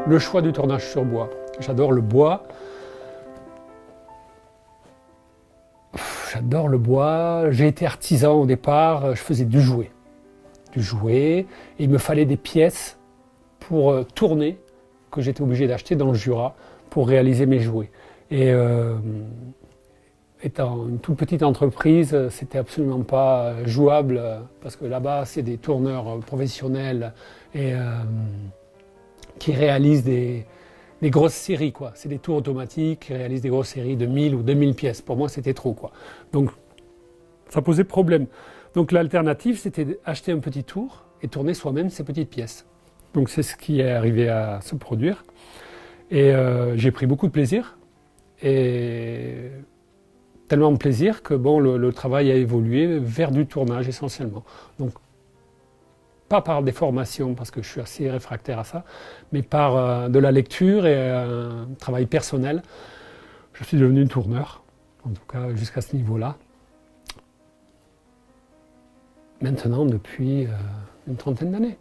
Le choix du tournage sur bois. J'adore le bois. J'adore le bois. J'ai été artisan au départ, je faisais du jouet. Et il me fallait des pièces pour tourner que j'étais obligé d'acheter dans le Jura pour réaliser mes jouets. Et étant une toute petite entreprise, c'était absolument pas jouable parce que là-bas, c'est des tourneurs professionnels et qui réalisent des grosses séries, quoi. C'est des tours automatiques qui réalisent des grosses séries de 1000 ou 2000 pièces. Pour moi, c'était trop, quoi. Donc, ça posait problème. Donc, l'alternative, c'était d'acheter un petit tour et tourner soi-même ces petites pièces. Donc, c'est ce qui est arrivé à se produire. Et j'ai pris beaucoup de plaisir. Et tellement de plaisir que bon, le travail a évolué vers du tournage essentiellement. Donc, pas par des formations, parce que je suis assez réfractaire à ça, mais par de la lecture et un travail personnel. Je suis devenu tourneur, en tout cas jusqu'à ce niveau-là. Maintenant, depuis une trentaine d'années.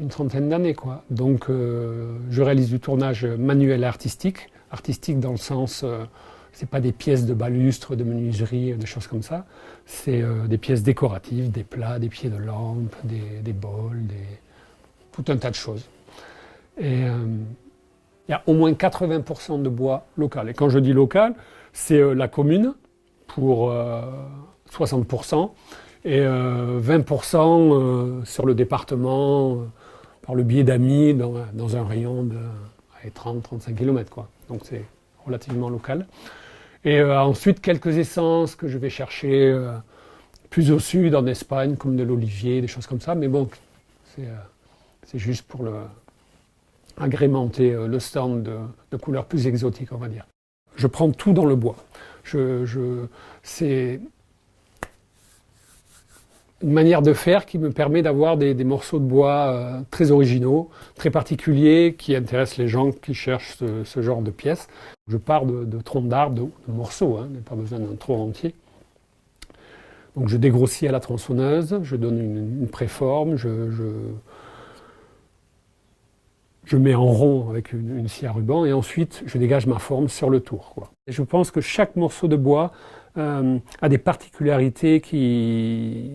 Une trentaine d'années, quoi. Donc, je réalise du tournage manuel et artistique. Artistique dans le sens, c'est pas des pièces de balustre, de menuiserie, des choses comme ça. C'est des pièces décoratives, des plats, des pieds de lampe, des bols, tout un tas de choses. Et il y a au moins 80% de bois local. Et quand je dis local, c'est la commune pour 60%. Et 20% sur le département, par le biais d'amis, dans un rayon de 30-35 km, quoi. Donc c'est relativement local. Et ensuite, quelques essences que je vais chercher plus au sud, en Espagne, comme de l'olivier, des choses comme ça. Mais bon, c'est juste pour agrémenter le stand de couleurs plus exotiques, on va dire. Je prends tout dans le bois. C'est une manière de faire qui me permet d'avoir des morceaux de bois très originaux, très particuliers, qui intéressent les gens qui cherchent ce genre de pièces. Je pars de troncs d'arbres, de morceaux, hein, pas besoin d'un tronc entier. Donc je dégrossis à la tronçonneuse, je donne une préforme, je mets en rond avec une scie à ruban et ensuite je dégage ma forme sur le tour, quoi. Et je pense que chaque morceau de bois a des particularités qui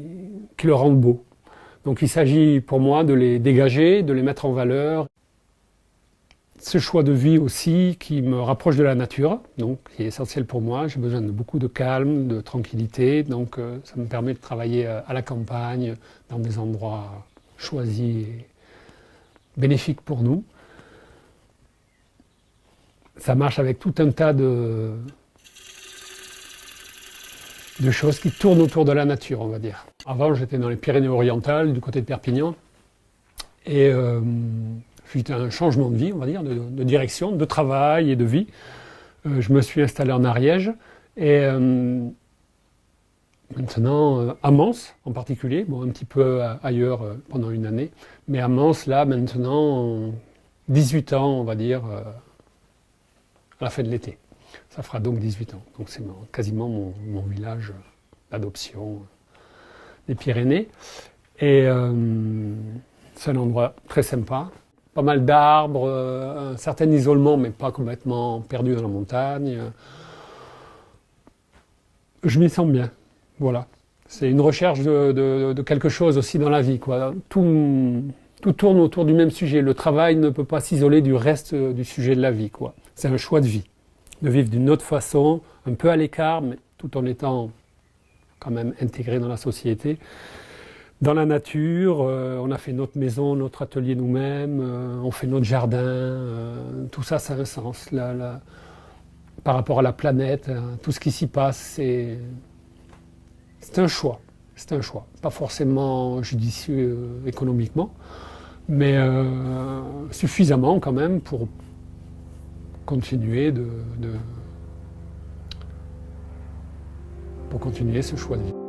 le rendent beau. Donc il s'agit pour moi de les dégager, de les mettre en valeur. Ce choix de vie aussi qui me rapproche de la nature, donc qui est essentiel pour moi. J'ai besoin de beaucoup de calme, de tranquillité, donc ça me permet de travailler à la campagne, dans des endroits choisis et bénéfiques pour nous. Ça marche avec tout un tas de choses qui tournent autour de la nature, on va dire. Avant, j'étais dans les Pyrénées-Orientales, du côté de Perpignan, et c'était un changement de vie, on va dire, de direction, de travail et de vie. Je me suis installé en Ariège, et maintenant, à Mans en particulier, bon, un petit peu ailleurs pendant une année, mais à Mans, là, maintenant, 18 ans, on va dire, à la fin de l'été. Ça fera donc 18 ans. Donc c'est quasiment mon village d'adoption des Pyrénées. Et c'est un endroit très sympa. Pas mal d'arbres, un certain isolement, mais pas complètement perdu dans la montagne. Je m'y sens bien. Voilà. C'est une recherche de quelque chose aussi dans la vie, quoi. Tout tourne autour du même sujet. Le travail ne peut pas s'isoler du reste du sujet de la vie, quoi. C'est un choix de vie. De vivre d'une autre façon, un peu à l'écart, mais tout en étant quand même intégré dans la société. Dans la nature, on a fait notre maison, notre atelier nous-mêmes, on fait notre jardin, tout ça, ça a un sens. Par rapport à la planète, tout ce qui s'y passe, c'est un choix. C'est un choix. Pas forcément judicieux économiquement, mais suffisamment quand même pour continuer pour continuer ce choix de vie.